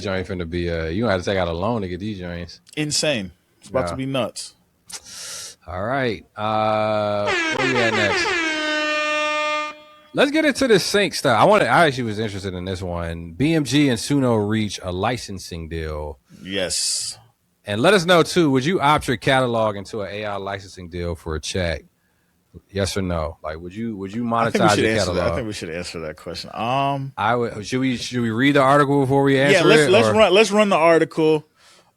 joint finna be you gonna have to take out a loan to get these joints. Insane. It's about to be nuts. All right. Where we at next? Let's get into this sync stuff. I actually was interested in this one. BMG and Suno reach a licensing deal. Yes. And let us know too, would you opt your catalog into an AI licensing deal for a check? Yes or no? Like, would you monetize your catalog? I think we should answer that question. I would. Should we read the article before we answer it? Let's run the article.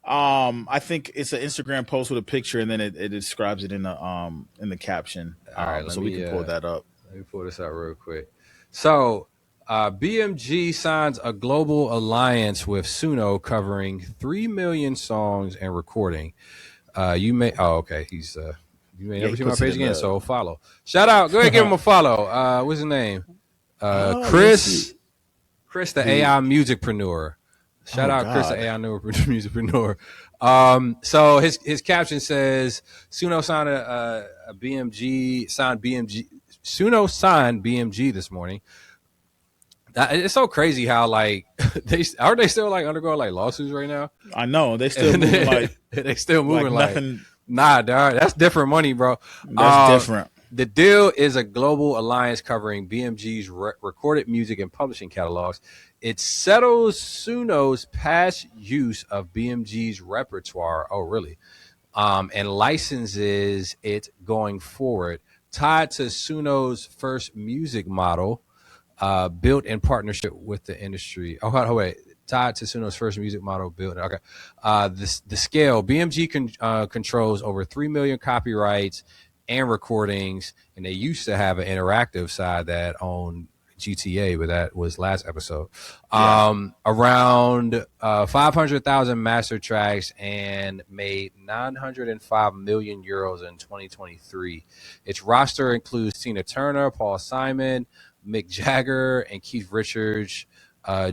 I think it's an Instagram post with a picture, and then it describes it in the caption. All right, so we can pull that up. Let me pull this out real quick. So, BMG signs a global alliance with Suno covering 3 million songs and recording. You may. Oh, okay. He's. You may never see my page again, so follow. Shout out. Go ahead, give him a follow. What's his name? Chris, the AI musicpreneur. Shout out, Chris, the AI musicpreneur. So his caption says, Suno signed a BMG, Suno signed BMG this morning. It's so crazy how like aren't they still like undergoing like lawsuits right now? I know they still moving like they still moving like nothing. Nah, dog, that's different money, bro. That's different. The deal is a global alliance covering BMG's recorded music and publishing catalogs. It settles Suno's past use of BMG's repertoire. Oh, really? And licenses it going forward, tied to Suno's first music model, built in partnership with the industry. Oh, wait. Tied to Suno's first music model built. Okay. The scale, BMG controls over 3 million copyrights and recordings, and they used to have an interactive side that owned GTA, but that was last episode. Around 500,000 master tracks and made 905 million euros in 2023. Its roster includes Tina Turner, Paul Simon, Mick Jagger, and Keith Richards,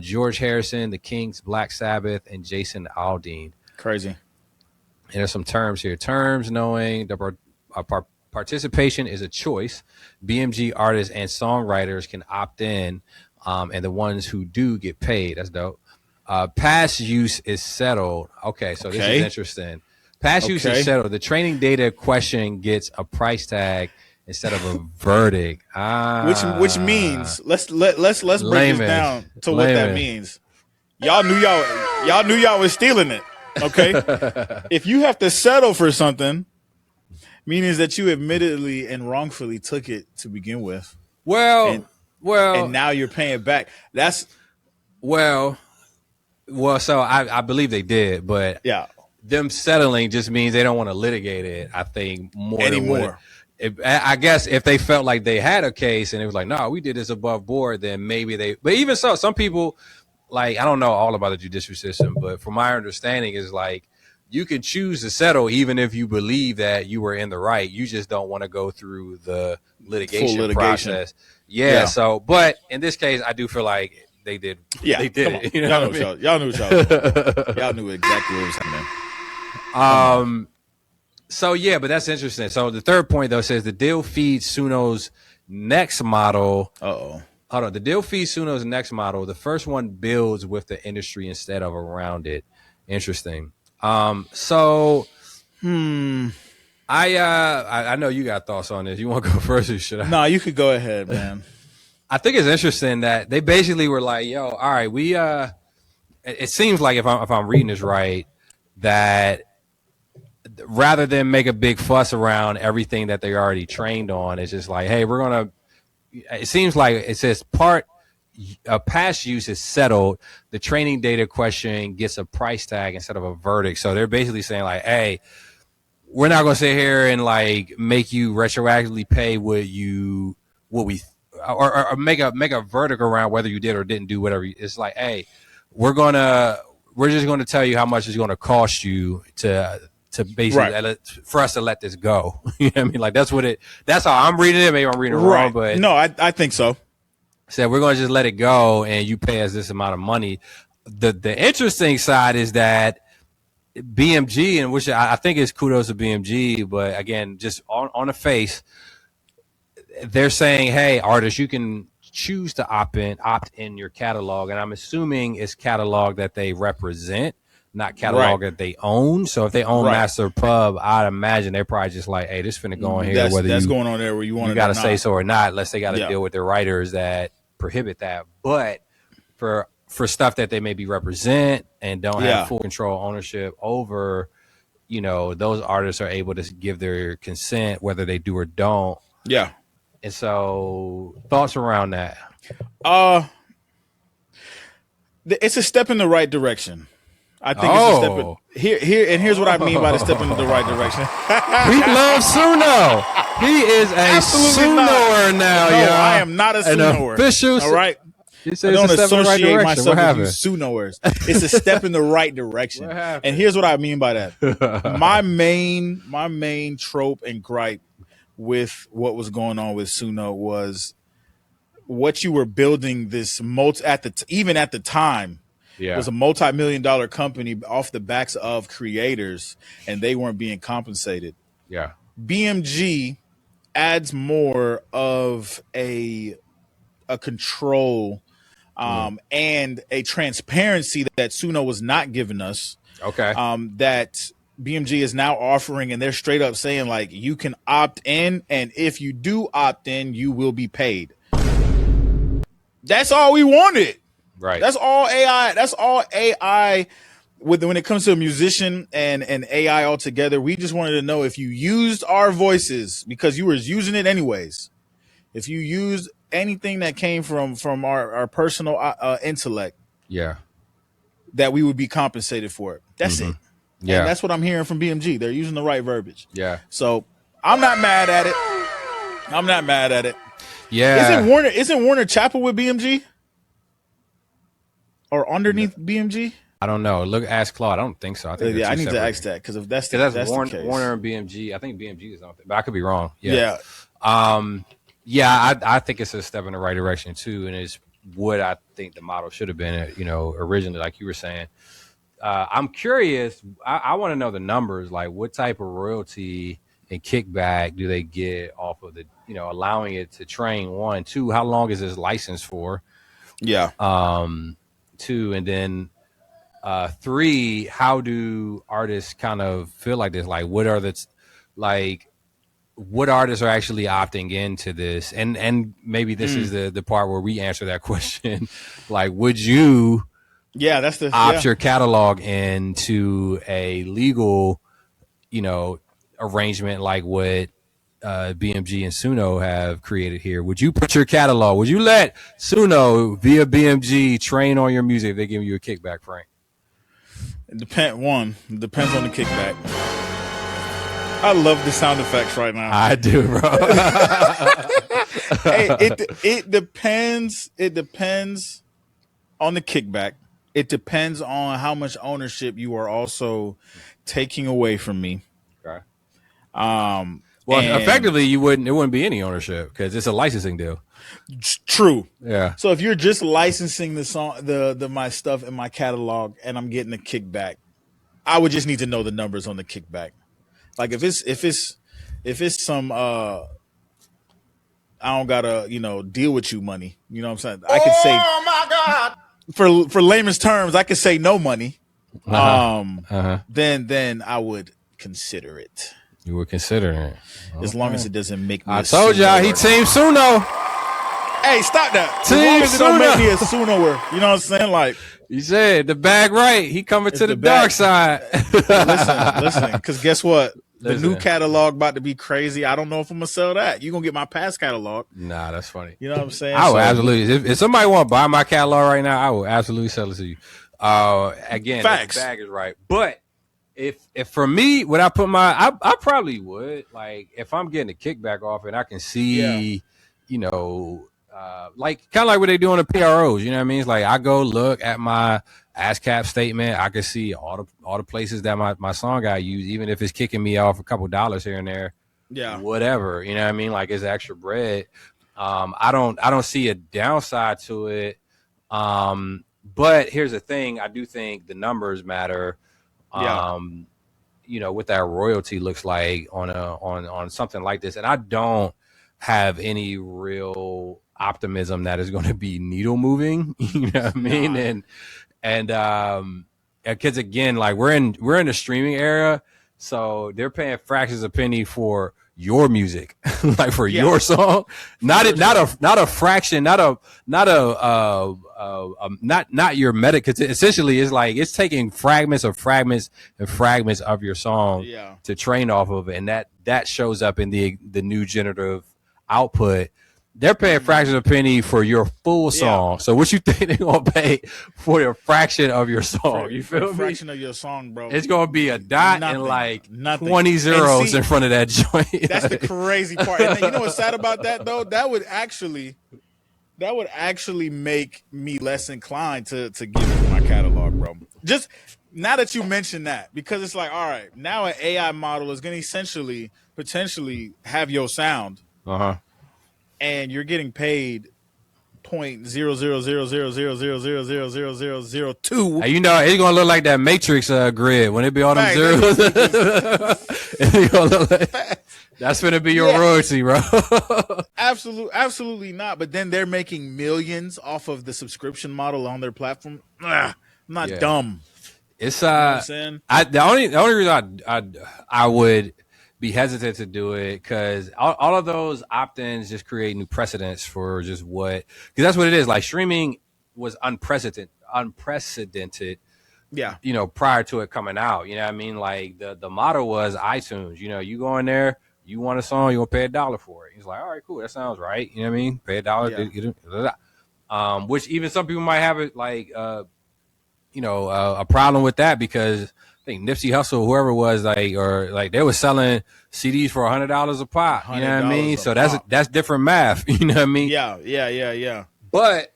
George Harrison, The Kings, Black Sabbath, and Jason Aldean. Crazy. And there's some terms here. Terms knowing the participation is a choice. BMG artists and songwriters can opt in, and the ones who do get paid. That's dope. Past use is settled. Okay, so this is interesting. Past use is settled. The training data question gets a price tag instead of a verdict. Which means let's break this down to what that means. Y'all knew y'all was stealing it. Okay. If you have to settle for something, meaning that you admittedly and wrongfully took it to begin with. Well, and now you're paying back. That's well. So I believe they did, but yeah, them settling just means they don't want to litigate it. I think more anymore. I guess if they felt like they had a case and it was like, no, we did this above board, then maybe they. But even so, some people, like, I don't know all about the judicial system, but from my understanding is like you can choose to settle even if you believe that you were in the right. You just don't want to go through the litigation process. Yeah. So, but in this case, I do feel like they did. Yeah, they did it. You know y'all knew y'all knew exactly what was happening. So yeah, but that's interesting. So the third point though says the deal feeds Suno's next model. Hold on. The deal feeds Suno's next model. The first one builds with the industry instead of around it. Interesting. I know you got thoughts on this. You want to go first or should I? No, you could go ahead, man. I think it's interesting that they basically were like, yo, all right, we it seems like if I'm reading this right, that rather than make a big fuss around everything that they already trained on, it's just like, hey, it seems like it says past use is settled. The training data question gets a price tag instead of a verdict. So they're basically saying like, hey, we're not going to sit here and like make you retroactively pay or make a verdict around whether you did or didn't do whatever. It's like, hey, we're just going to tell you how much it's going to cost you to basically for us to let this go. You know what I mean? Like that's how I'm reading it. Maybe I'm reading it wrong, but no, I think so. Said we're going to just let it go and you pay us this amount of money. The interesting side is that BMG, and which I think is kudos to BMG, but again, just on the face, they're saying, hey, artists, you can choose to opt in your catalog, and I'm assuming it's catalog that they represent, not catalog that they own. So if they own Master Pub, I'd imagine they're probably just like, hey, this finna go on here. That's going on there where you want you got to say so or not, unless they got to deal with their writers that prohibit that. But for stuff that they maybe represent and don't have full control ownership over, those artists are able to give their consent whether they do or don't. Yeah. And so thoughts around that? It's a step in the right direction. I think it's a step in, here's what I mean by the step in the right direction. He loves Suno. He is a Sunoer now, no, y'all. I am not a Sunoer. Official. All right. I don't associate myself with you Sunoers. It's a step in the right direction. And here's what I mean by that. My main trope and gripe with what was going on with Suno was what you were building this even at the time. It was a multi-million-dollar company off the backs of creators, and they weren't being compensated. Yeah. BMG adds more of a control and a transparency that Suno was not giving us. Okay. That BMG is now offering, and they're straight up saying, like, you can opt in, and if you do opt in, you will be paid. That's all we wanted. Right. That's all AI. That's all AI. When it comes to a musician and AI altogether, we just wanted to know if you used our voices, because you were using it anyways. If you used anything that came from our personal intellect, that we would be compensated for it. That's it. Yeah, and that's what I'm hearing from BMG. They're using the right verbiage. Yeah. So I'm not mad at it. Yeah. Isn't Warner Chappell with BMG? Or underneath BMG? I don't know. Ask Claude. I don't think so. I think I need to ask that, because if that's the case. Warner and BMG. I think BMG is on there, but I could be wrong. Yeah. I think it's a step in the right direction too, and it's what I think the model should have been. Originally, like you were saying. I'm curious. I want to know the numbers. Like, what type of royalty and kickback do they get off of the, allowing it to train? 1, 2. How long is this license for? Yeah. 2, and then 3. How do artists kind of feel like this? Like, what artists are actually opting into this? And maybe this is the part where we answer that question. Like, would you? Yeah, that's the opt your catalog into a legal, arrangement like what BMG and Suno have created here? Would you put your catalog? Would you let Suno via BMG train on your music if they give you a kickback, Frank? It depends on the kickback. I love the sound effects right now. I do, bro. Hey, it depends. It depends on the kickback. It depends on how much ownership you are also taking away from me. Okay. Effectively, it wouldn't be any ownership because it's a licensing deal. True. Yeah. So if you're just licensing the song, my stuff in my catalog, and I'm getting a kickback, I would just need to know the numbers on the kickback. Like if it's some I don't gotta deal with you money. You know what I'm saying? I could say, oh my God. For layman's terms, I could say no money. Then I would consider it. You would consider it. Okay. As long as it doesn't make me I told y'all he team Suno. Hey, stop that. Team as long as it Suno. don't make me a Sunoer. You know what I'm saying? Like, you said the bag right. He coming to the dark side. Listen, because guess what? The new catalog about to be crazy. I don't know if I'm gonna sell that. You gonna get my past catalog? Nah, that's funny. You know what I'm saying? I would absolutely. If somebody want to buy my catalog right now, I will absolutely sell it to you. Again, facts. The bag is right. But if for me, would I put I probably would. Like if I'm getting a kickback off and I can see, like kind of like what they do on the PROs. You know what I mean? It's like I go look at my ASCAP statement. I can see all the places that my song got used, even if it's kicking me off a couple dollars here and there. Yeah. Whatever. You know what I mean? Like it's extra bread. I don't see a downside to it. But here's the thing. I do think the numbers matter. What that royalty looks like on something like this. And I don't have any real optimism that is going to be needle moving. You know what I mean? And because again, like we're in the streaming era, so they're paying fractions of a penny for your music, like for your song, not a fraction, not your meta. Because essentially, it's like it's taking fragments of your song to train off of, and that shows up in the new generative output. They're paying fractions of a penny for your full song. So what you think they're gonna pay for a fraction of your song? You feel me? A fraction of your song, bro. It's gonna be a dot and like 20 zeros in front of that joint. That's the crazy part. And you know what's sad about that though? That would actually make me less inclined to give you my catalog, bro. Just now that you mentioned that, because it's like, all right, now an AI model is gonna essentially potentially have your sound. And you're getting paid 0.00000000002. You know, it's gonna look like that Matrix grid when it be all them zeros. That's gonna be your royalty, bro. Absolutely not. But then they're making millions off of the subscription model on their platform. I'm not dumb. It's you know what I'm saying? The only reason I would be hesitant to do it, because all of those opt-ins just create new precedents for just what, because that's what it is. Like streaming was unprecedented. You know, prior to it coming out. You know what I mean? Like the model was iTunes. You know, you go in there, you want a song, you gonna pay $1 for it. He's like, all right, cool, that sounds right. You know what I mean? Pay $1. Which even some people might have it like a problem with that, because I think Nipsey Hussle, whoever it was, they were selling CDs for $100 a pop. You know what I mean? So that's different math. You know what I mean? Yeah. But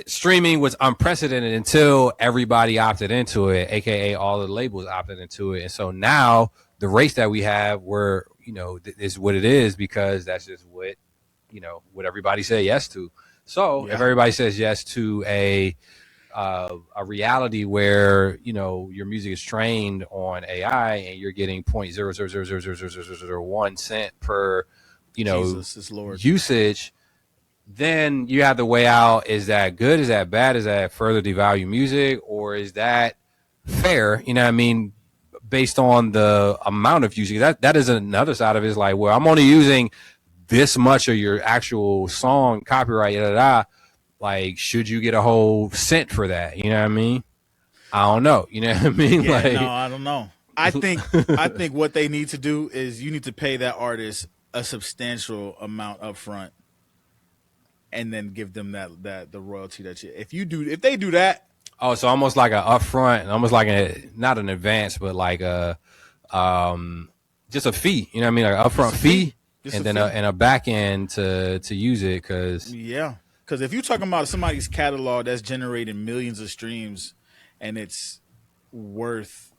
streaming was unprecedented until everybody opted into it, aka all the labels opted into it. And so now the race that we have, is what it is, because that's just what everybody said yes to. So if everybody says yes to a reality where your music is trained on AI and you're getting 0.0000001 cent per usage, then you have to weigh out, is that good, is that bad, is that further devalue music, or is that fair? You know what I mean? Based on the amount of usage, that is another side of it. Is like, well, I'm only using this much of your actual song copyright, like, should you get a whole cent for that? You know what I mean? I don't know. You know what I mean? No, I don't know. I think what they need to do is you need to pay that artist a substantial amount up front, and then give them the royalty if they do that. Oh, so almost like an upfront, almost like not an advance, but like just a fee. You know what I mean? Like an upfront fee, and then a back end to use it, because Because if you're talking about somebody's catalog that's generating millions of streams, and it's worth,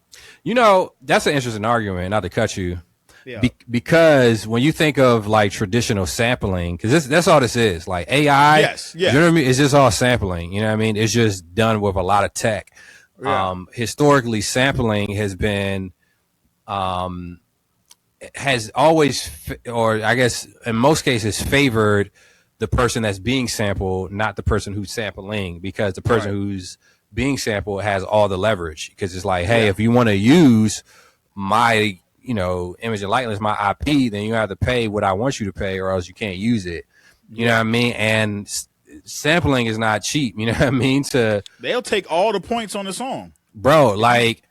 that's an interesting argument. Not to cut you, because when you think of like traditional sampling, because that's all this is, like AI. You know what I mean? It's just all sampling. You know what I mean? It's just done with a lot of tech. Historically, sampling has been, has always, or I guess in most cases, favored the person that's being sampled, not the person who's sampling, because the person who's being sampled has all the leverage. Because it's like, hey, if you want to use my, image and likeness, my IP, then you have to pay what I want you to pay, or else you can't use it. You know what I mean? And sampling is not cheap. You know what I mean? They'll take all the points on the song, bro. Like,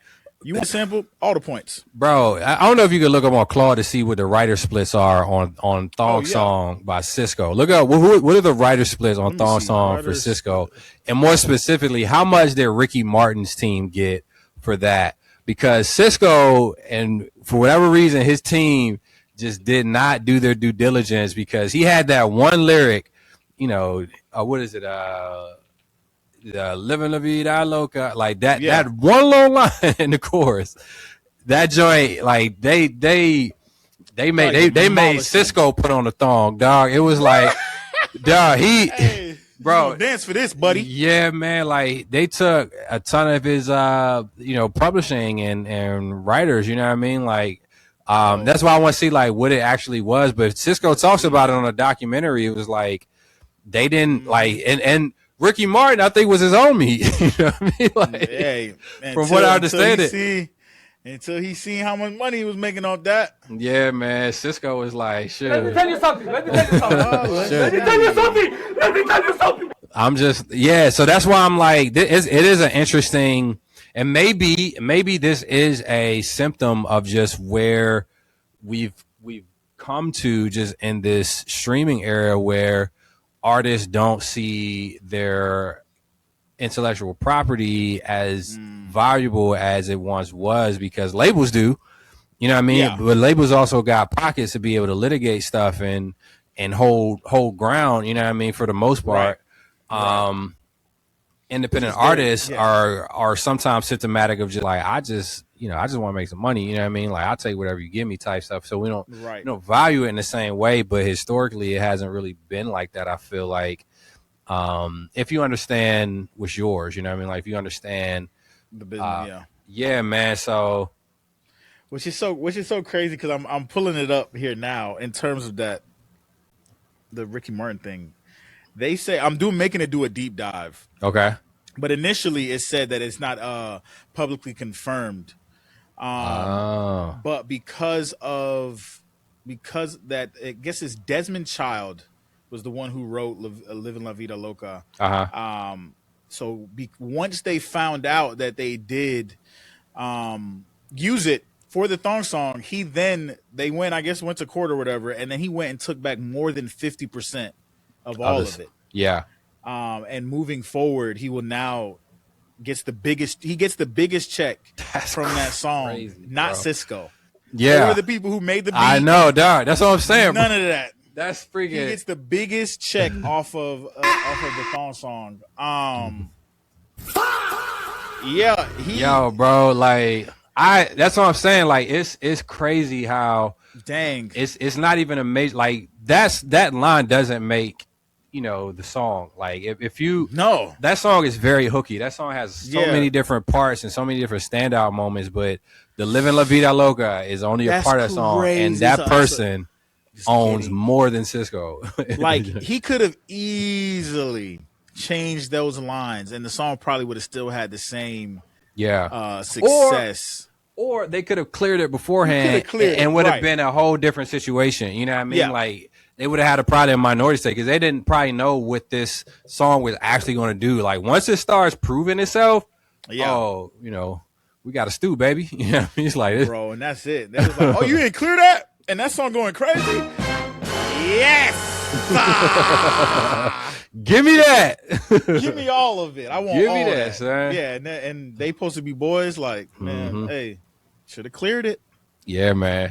you want to sample all the points, bro. I don't know if you could look up on Claude to see what the writer splits are on Thong Song by Cisco. Look up what are the writer splits on Thong Song for Cisco, and more specifically, how much did Ricky Martin's team get for that? Because Cisco, and for whatever reason, his team just did not do their due diligence, because he had that one lyric, what is it? Living la vida loca, like that. That one long line in the chorus, that joint, like they made Cisco put on the thong, dog. It was like, dog, bro, dance for this, buddy. Yeah, man. Like, they took a ton of his publishing and writers. You know what I mean? Like, that's why I want to see like what it actually was. But Cisco talks about it on a documentary. It was like, they didn't like, and Ricky Martin, I think, was his homie. You know what I mean? Like, hey, from what I understand until he seen how much money he was making off that. Yeah, man. Cisco was like, shit. Let me tell you something. Let me tell you something. I'm just, yeah. So that's why I'm like, it is an interesting, and maybe this is a symptom of just where we've come to just in this streaming era where artists don't see their intellectual property as valuable as it once was, because labels do, you know what I mean? Yeah. But labels also got pockets to be able to litigate stuff and hold ground, you know what I mean, for the most part. Right. Independent artists are sometimes symptomatic of just like, I just want to make some money, you know what I mean? Like, I'll take whatever you give me type stuff. So we don't value it in the same way, but historically it hasn't really been like that. I feel like, if you understand what's yours, you know what I mean? Like, if you understand the business, yeah, man. So, which is so crazy, because I'm pulling it up here now in terms of that, the Ricky Martin thing. They say making it do a deep dive. Okay. But initially it said that it's not publicly confirmed. But because that, I guess it's Desmond Child was the one who wrote Living La Vida Loca. So once they found out that they did use it for the Thong Song, they went to court or whatever, and then he went and took back more than 50% of all of it. Yeah. And moving forward, he will now gets the biggest check from that song, crazy, not Cisco. Yeah. They were the people who made the beat. I know, dog. That's what I'm saying. None of that. That's freaking. He gets the biggest check off of the Thong Song. Yeah. Yo, bro, like that's what I'm saying. Like, it's crazy how it's not even a major, like, that line doesn't make, the song. Like, if you that song is very hooky. That song has so many different parts and so many different standout moments, but the Living La Vida Loca is only a part of that song, and that person owns more than Cisco. Like, he could have easily changed those lines and the song probably would have still had the same success. Or they could have cleared it beforehand and would have been a whole different situation. You know what I mean? Yeah. Like, they would have had a probably a minority stake, because they didn't probably know what this song was actually going to do. Like, once it starts proving itself, we got a stew, baby. You know what I mean? It's like this. Bro, and that's it. They was like, oh, you didn't clear that? And that song going crazy? Yes! Give me that. Give me all of it. I want Give all me that, son. Yeah, and they supposed to be boys. Like, man, hey, should have cleared it. Yeah, man.